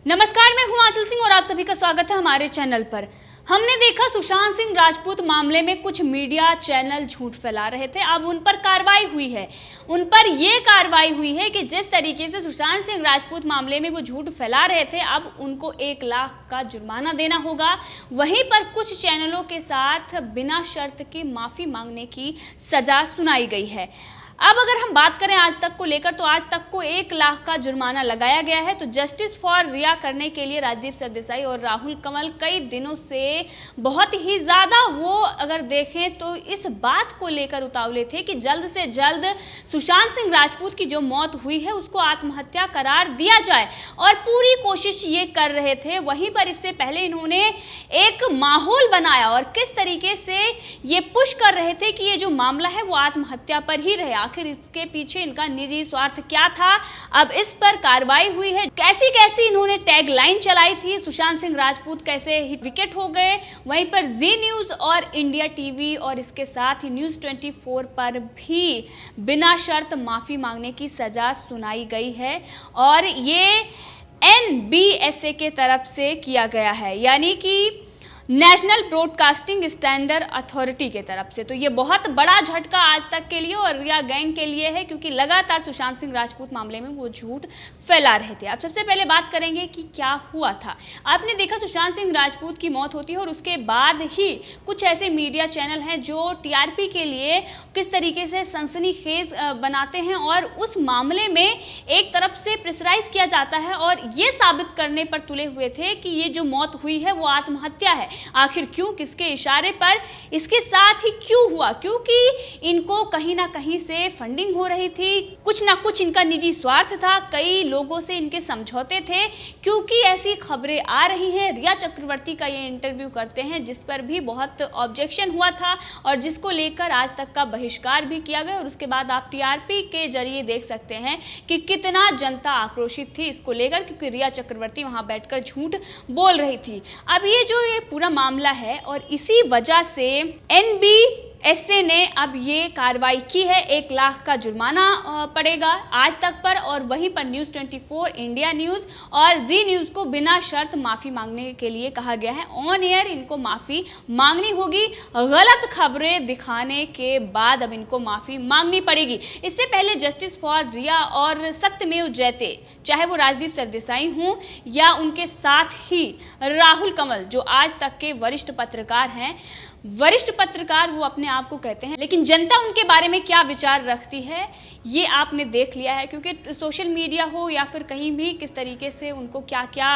नमस्कार, मैं हूं आंचल सिंह और आप सभी का स्वागत है हमारे चैनल पर। हमने देखा सुशांत सिंह राजपूत मामले में कुछ मीडिया चैनल झूठ फैला रहे थे। अब उन पर कार्रवाई हुई है। उन पर यह कार्रवाई हुई है कि जिस तरीके से सुशांत सिंह राजपूत मामले में वो झूठ फैला रहे थे, अब उनको 1 लाख का जुर्माना देना होगा। वहीं पर कुछ चैनलों के साथ बिना शर्त के माफी मांगने की सजा सुनाई गई है। अब अगर हम बात करें आज तक को लेकर, तो आज तक को 1 लाख का जुर्माना लगाया गया है। तो जस्टिस फॉर रिया करने के लिए राजदीप सरदेसाई और राहुल कंवल कई दिनों से बहुत ही ज्यादा वो अगर देखें तो इस बात को लेकर उतावले थे कि जल्द से जल्द सुशांत सिंह राजपूत की जो मौत हुई है उसको आत्महत्या करार दिया जाए, और पूरी कोशिश ये कर रहे थे। वहीं पर इससे पहले इन्होंने एक माहौल बनाया और किस तरीके से ये पुश कर रहे थे कि ये जो मामला है वो आत्महत्या पर ही रहे। आखिर इसके पीछे इनका निजी स्वार्थ क्या था, अब इस पर कार्रवाई हुई है। कैसी कैसी इन्होंने टैग लाइन चलाई थी, सुशांत सिंह राजपूत कैसे विकेट हो गए, वहीं पर जी न्यूज और इंडिया टीवी और इसके साथ ही न्यूज 24 पर भी बिना शर्त माफी मांगने की सजा सुनाई गई है। और ये NBSA के तरफ से किया गया है, यानी कि नेशनल ब्रॉडकास्टिंग स्टैंडर्ड अथॉरिटी के तरफ से। तो ये बहुत बड़ा झटका आज तक के लिए और रिया गैंग के लिए है, क्योंकि लगातार सुशांत सिंह राजपूत मामले में वो झूठ फैला रहे थे। अब सबसे पहले बात करेंगे कि क्या हुआ था। आपने देखा सुशांत सिंह राजपूत की मौत होती है और उसके बाद ही कुछ ऐसे मीडिया चैनल हैं जो TRP के लिए किस तरीके से सनसनीखेज बनाते हैं, और उस मामले में एक तरफ से प्रेशराइज किया जाता है और ये साबित करने पर तुले हुए थे कि ये जो मौत हुई है वो आत्महत्या है। आखिर क्यों, किसके इशारे पर, इसके साथ ही क्यों हुआ? क्योंकि इनको कहीं ना कहीं से फंडिंग हो रही थी, कुछ ना कुछ इनका निजी स्वार्थ था, कई लोगों से इनके समझौते थे। क्योंकि ऐसी खबरें आ रही हैं, रिया चक्रवर्ती का ये इंटरव्यू करते हैं जिस पर भी बहुत ऑब्जेक्शन हुआ था और जिसको लेकर आज तक का बहिष्कार भी किया गया। और उसके बाद आप TRP के जरिए देख सकते हैं कि कितना जनता आक्रोशित थी इसको लेकर, क्योंकि रिया चक्रवर्ती वहां बैठकर झूठ बोल रही थी। अब ये पूरा मामला है और इसी वजह से NBSA ने अब ये कार्रवाई की है। 1 लाख का जुर्माना पड़ेगा आज तक पर, और वहीं पर न्यूज 24, इंडिया न्यूज और जी न्यूज को बिना शर्त माफी मांगने के लिए कहा गया है। ऑन एयर इनको माफी मांगनी होगी। गलत खबरें दिखाने के बाद अब इनको माफी मांगनी पड़ेगी। इससे पहले जस्टिस फॉर रिया और सत्यमेव जयते, चाहे वो राजदीप सरदेसाई हों या उनके साथ ही राहुल कंवल जो आज तक के वरिष्ठ पत्रकार हैं, वरिष्ठ पत्रकार वो अपने आप को कहते हैं, लेकिन जनता उनके बारे में क्या विचार रखती है ये आपने देख लिया है। क्योंकि सोशल मीडिया हो या फिर कहीं भी किस तरीके से उनको क्या क्या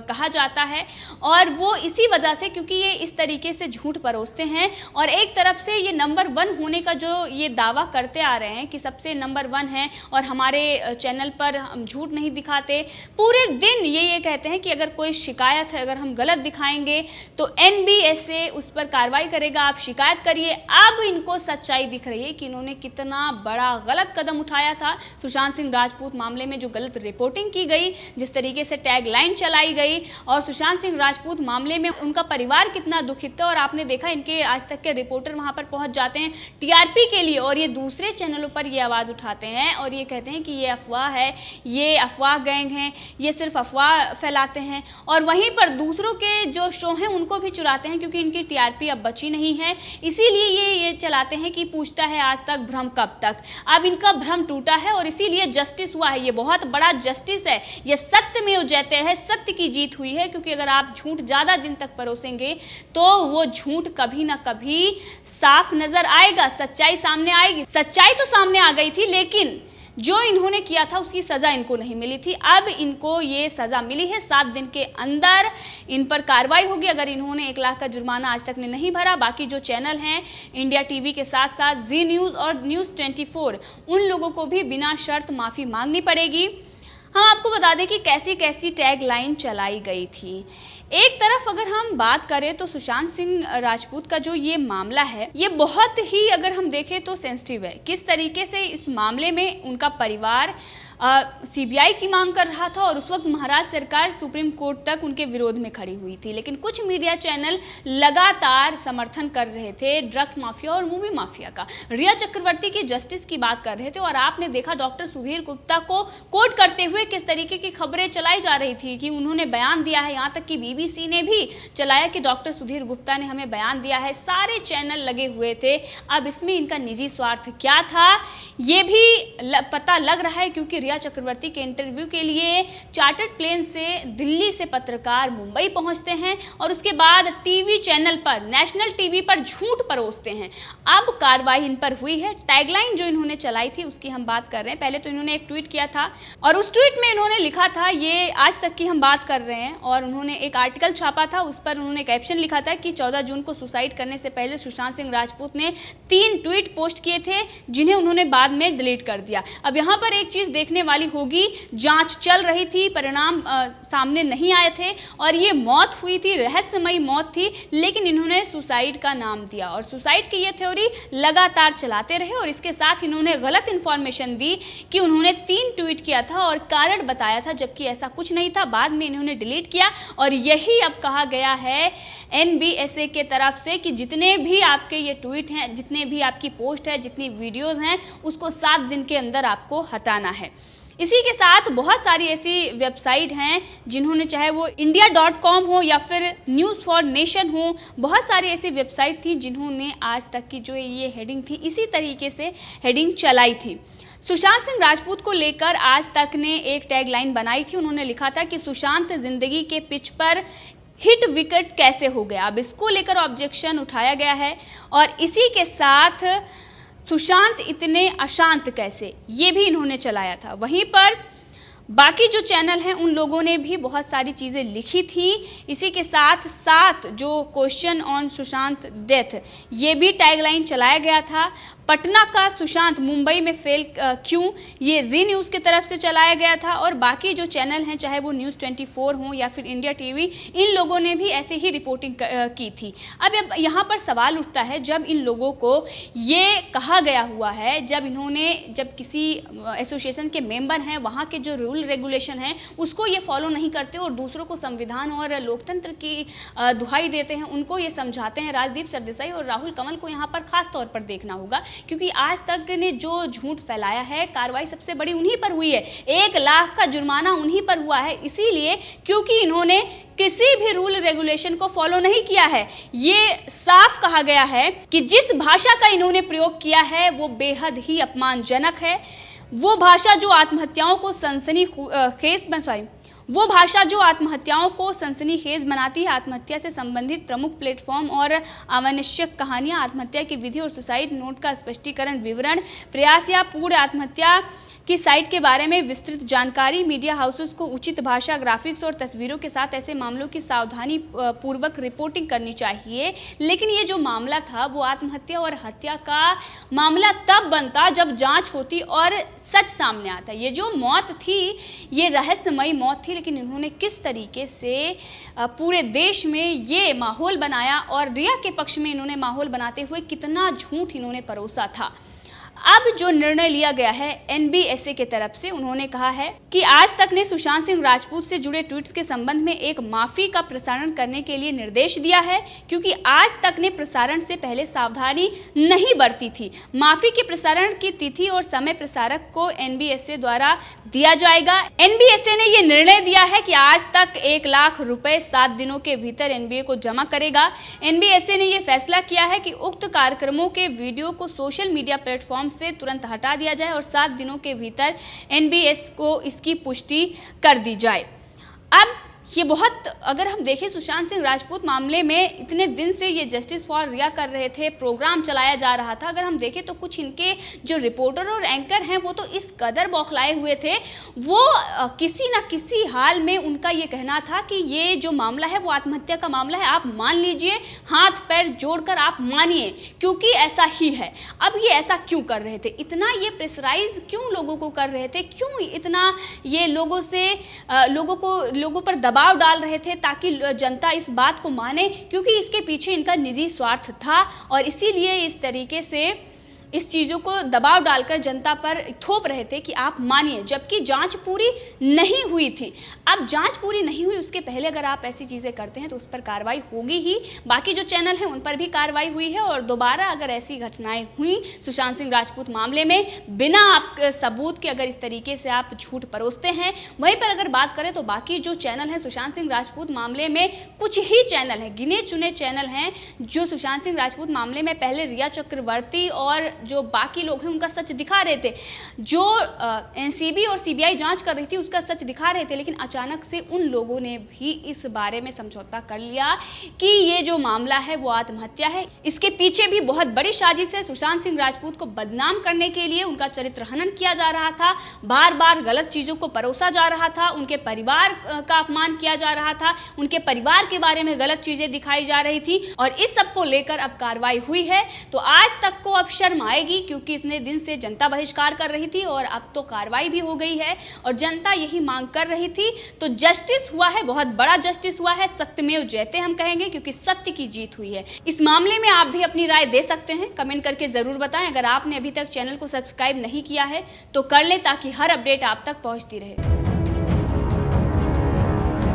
कहा जाता है, और वो इसी वजह से, क्योंकि ये इस तरीके से झूठ परोसते हैं और एक तरफ से ये नंबर 1 होने का जो ये दावा करते आ रहे हैं कि सबसे नंबर 1 है और हमारे चैनल पर हम झूठ नहीं दिखाते। पूरे दिन ये कहते हैं कि अगर कोई शिकायत है, अगर हम गलत दिखाएंगे तो NBSA उस पर कार्रवाई करेगा, आप शिकायत करिए। अब इनको सच्चाई दिख रही है कि इन्होंने कितना बड़ा गलत कदम उठाया था। सुशांत सिंह राजपूत मामले में जो गलत रिपोर्टिंग की गई, जिस तरीके से टैग लाइन चलाई गई, और सुशांत सिंह राजपूत मामले में उनका परिवार कितना दुखित था। और आपने देखा इनके आज तक के रिपोर्टर वहां पर पहुंच जाते हैं TRP के लिए, और ये दूसरे चैनलों पर ये आवाज उठाते हैं और ये कहते हैं कि ये अफवाह है, ये अफवाह गैंग है, ये सिर्फ अफवाह फैलाते हैं। और वहीं पर दूसरों के जो शो हैं उनको भी चुराते हैं, क्योंकि इनकी TRP अब बची नहीं है, इसीलिए ये चलाते हैं कि पूछता है आज तक भ्रम कब तक। अब इनका भ्रम टूटा है और इसीलिए जस्टिस हुआ है। ये बहुत बड़ा जस्टिस है, ये सत्यमेव जयते है, सत्य की जीत हुई है। क्योंकि अगर आप झूठ ज्यादा दिन तक परोसेंगे तो वो झूठ कभी ना कभी साफ नजर आएगा, सच्चाई सामने आएगी। सच्चाई तो सामने आ गई थी, लेकिन जो इन्होंने किया था उसकी सजा इनको नहीं मिली थी। अब इनको ये सजा मिली है, 7 दिन के अंदर इन पर कार्रवाई होगी। अगर इन्होंने 1 लाख का जुर्माना आज तक ने नहीं भरा, बाकी जो चैनल हैं इंडिया टीवी के साथ साथ जी न्यूज और न्यूज 24, उन लोगों को भी बिना शर्त माफी मांगनी पड़ेगी। हम आपको बता दें कि कैसी कैसी टैग लाइन चलाई गई थी। एक तरफ अगर हम बात करें तो सुशांत सिंह राजपूत का जो ये मामला है, ये बहुत ही अगर हम देखें तो सेंसिटिव है। किस तरीके से इस मामले में उनका परिवार सीबीआई की मांग कर रहा था और उस वक्त महाराष्ट्र सरकार सुप्रीम कोर्ट तक उनके विरोध में खड़ी हुई थी। लेकिन कुछ मीडिया चैनल लगातार समर्थन कर रहे थे ड्रग्स माफिया और मूवी माफिया का। रिया चक्रवर्ती की जस्टिस की बात कर रहे थे और आपने देखा डॉक्टर सुधीर गुप्ता को कोट करते हुए किस तरीके की खबरें चलाई जा रही थी कि उन्होंने बयान दिया है। यहाँ तक कि बीबीसी ने भी चलाया कि डॉक्टर सुधीर गुप्ता ने हमें बयान दिया है। सारे चैनल लगे हुए थे। अब इसमें इनका निजी स्वार्थ क्या था ये भी पता लग रहा है, क्योंकि रिया चक्रवर्ती के इंटरव्यू के लिए चार्टर्ड प्लेन से दिल्ली से पत्रकार मुंबई पहुंचते हैं और उसके बाद टीवी चैनल पर, नेशनल टीवी पर झूठ परोसते हैं। अब कार्रवाई इन पर हुई है। टैगलाइन जो इन्होंने चलाई थी उसकी हम बात कर रहे हैं। पहले तो इन्होंने एक ट्वीट किया था और उस ट्वीट में इन्होंने लिखा था, ये आज तक की हम बात कर रहे हैं, और उन्होंने एक आर्टिकल छापा था, उस पर उन्होंने कैप्शन लिखा था कि 14 जून को सुसाइड करने से पहले सुशांत सिंह राजपूत ने 3 ट्वीट पोस्ट किए थे जिन्हें उन्होंने बाद में डिलीट कर दिया। अब यहाँ पर एक चीज देखने वाली होगी, जांच चल रही थी, परिणाम सामने नहीं आए थे और ये मौत हुई थी, रहस्यमयी मौत थी, लेकिन इन्होंने सुसाइड का नाम दिया और सुसाइड की ये थ्योरी लगातार चलाते रहे और इसके साथ इन्होंने गलत इंफॉर्मेशन दी कि उन्होंने 3 ट्वीट किया था और कारण बताया था, जबकि ऐसा कुछ नहीं था। बाद में इन्होंने डिलीट किया और यही अब कहा गया है एनबीएसए के तरफ से कि जितने भी आपके ये ट्वीट हैं, जितने भी आपकी पोस्ट है, जितनी वीडियोस हैं, उसको 7 दिन के अंदर आपको हटाना है। इसी के साथ बहुत सारी ऐसी वेबसाइट हैं जिन्होंने, चाहे वो india.com हो या फिर न्यूज़ फॉर नेशन हो, बहुत सारी ऐसी वेबसाइट थी जिन्होंने आज तक की जो ये हेडिंग थी इसी तरीके से हेडिंग चलाई थी। सुशांत सिंह राजपूत को लेकर आज तक ने एक टैगलाइन बनाई थी। उन्होंने लिखा था कि सुशांत जिंदगी के पिच पर हिट विकेट कैसे हो गया। अब इसको लेकर ऑब्जेक्शन उठाया गया है और इसी के साथ सुशांत इतने अशांत कैसे, ये भी इन्होंने चलाया था। वहीं पर बाकी जो चैनल हैं उन लोगों ने भी बहुत सारी चीज़ें लिखी थी। इसी के साथ साथ जो क्वेश्चन ऑन सुशांत डेथ, ये भी टैगलाइन चलाया गया था। पटना का सुशांत मुंबई में फेल क्यों, ये जी न्यूज़ की तरफ से चलाया गया था और बाकी जो चैनल हैं, चाहे वो न्यूज़ 24 हो या फिर इंडिया टीवी, इन लोगों ने भी ऐसे ही रिपोर्टिंग की थी। अब यहाँ पर सवाल उठता है, जब इन लोगों को ये कहा गया हुआ है, जब किसी एसोसिएशन के मेंबर हैं, वहाँ के जो रूल रेगुलेशन हैं उसको ये फॉलो नहीं करते और दूसरों को संविधान और लोकतंत्र की दुहाई देते हैं, उनको ये समझाते हैं। राजदीप सरदेसाई और राहुल कंवल को यहाँ पर खास तौर पर देखना होगा, क्योंकि आज तक ने जो झूठ फैलाया है, कार्रवाई सबसे बड़ी उन्हीं पर हुई है। 1 लाख का जुर्माना उन्हीं पर हुआ है, इसीलिए क्योंकि इन्होंने किसी भी रूल रेगुलेशन को फॉलो नहीं किया है। ये साफ कहा गया है कि जिस भाषा का इन्होंने प्रयोग किया है वो बेहद ही अपमानजनक है। वो भाषा जो आत्महत्याओं को सनसनीखेज बनाती है, आत्महत्या से संबंधित प्रमुख प्लेटफॉर्म और आवश्यक कहानियां, आत्महत्या की विधि और सुसाइड नोट का स्पष्टीकरण, विवरण, प्रयास या पूर्ण आत्महत्या की साइट के बारे में विस्तृत जानकारी, मीडिया हाउसेस को उचित भाषा, ग्राफिक्स और तस्वीरों के साथ ऐसे मामलों की सावधानी पूर्वक रिपोर्टिंग करनी चाहिए। लेकिन ये जो मामला था वो आत्महत्या और हत्या का मामला तब बनता जब जांच होती और सच सामने आता। ये जो मौत थी ये रहस्यमयी मौत थी, लेकिन इन्होंने किस तरीके से पूरे देश में ये माहौल बनाया और रिया के पक्ष में इन्होंने माहौल बनाते हुए कितना झूठ इन्होंने परोसा था। अब जो निर्णय लिया गया है एनबीएसए के तरफ से, उन्होंने कहा है कि आज तक ने सुशांत सिंह राजपूत से जुड़े ट्वीट्स के संबंध में एक माफी का प्रसारण करने के लिए निर्देश दिया है, क्योंकि आज तक ने प्रसारण से पहले सावधानी नहीं बरती थी। माफी के प्रसारण की तिथि और समय प्रसारक को एनबीएसए द्वारा दिया जाएगा। एनबीएसए ने यह निर्णय दिया है कि आज तक 1 लाख रुपए 7 दिनों के भीतर एनबीए को जमा करेगा। एनबीएसए ने यह फैसला किया है कि उक्त कार्यक्रमों के वीडियो को सोशल मीडिया प्लेटफॉर्म से तुरंत हटा दिया जाए और 7 दिनों के भीतर एनबीएस को इसकी पुष्टि कर दी जाए। अब ये बहुत, अगर हम देखें सुशांत सिंह राजपूत मामले में इतने दिन से ये जस्टिस फॉर रिया कर रहे थे, प्रोग्राम चलाया जा रहा था। अगर हम देखें तो कुछ इनके जो रिपोर्टर और एंकर हैं वो तो इस कदर बौखलाए हुए थे, वो किसी न किसी हाल में उनका ये कहना था कि ये जो मामला है वो आत्महत्या का मामला है, आप मान लीजिए, हाथ पैर जोड़कर आप मानिए, क्योंकि ऐसा ही है। अब ये ऐसा क्यों कर रहे थे, इतना ये प्रेशराइज क्यों लोगों को कर रहे थे, क्यों इतना ये लोगों पर दबाव डाल रहे थे ताकि जनता इस बात को माने, क्योंकि इसके पीछे इनका निजी स्वार्थ था और इसीलिए इस तरीके से इस चीज़ों को दबाव डालकर जनता पर थोप रहे थे कि आप मानिए, जबकि जांच पूरी नहीं हुई थी। अब जांच पूरी नहीं हुई, उसके पहले अगर आप ऐसी चीज़ें करते हैं तो उस पर कार्रवाई होगी ही। बाकी जो चैनल हैं उन पर भी कार्रवाई हुई है, और दोबारा अगर ऐसी घटनाएं हुई सुशांत सिंह राजपूत मामले में, बिना आप सबूत के अगर इस तरीके से आप झूठ परोसते हैं। वहीं पर अगर बात करें तो बाकी जो चैनल हैं सुशांत सिंह राजपूत मामले में, कुछ ही चैनल हैं, गिने चुने चैनल हैं जो सुशांत सिंह राजपूत मामले में पहले रिया चक्रवर्ती और जो बाकी लोग हैं उनका सच दिखा रहे थे। जो एनसीबी और सीबीआई जांच कर रही थी उसका सच दिखा रहे थे, लेकिन अचानक से उन लोगों ने भी इस बारे में समझौता कर लिया कि ये जो मामला है वो आत्महत्या है। इसके पीछे भी बहुत बड़ी साजिश है। सुशांत सिंह राजपूत को बदनाम करने के लिए उनका चरित्र हनन किया जा रहा था, बार बार गलत चीजों को परोसा जा रहा था, उनके परिवार का अपमान किया जा रहा था, उनके परिवार के बारे में गलत चीजें दिखाई जा रही थी, और इस सब को लेकर अब कार्रवाई हुई है। तो आज तक को अब शर्म आएगी, क्योंकि इतने दिन से जनता बहिष्कार कर रही थी और अब तो कार्रवाई भी हो गई है और जनता यही मांग कर रही थी। तो जस्टिस हुआ है, बहुत बड़ा जस्टिस हुआ है, सत्यमेव जयते हम कहेंगे, क्योंकि सत्य की जीत हुई है। इस मामले में आप भी अपनी राय दे सकते हैं, कमेंट करके जरूर बताएं। अगर आपने अभी तक चैनल को सब्सक्राइब नहीं किया है तो कर लें, ताकि हर अपडेट आप तक पहुंचती रहे।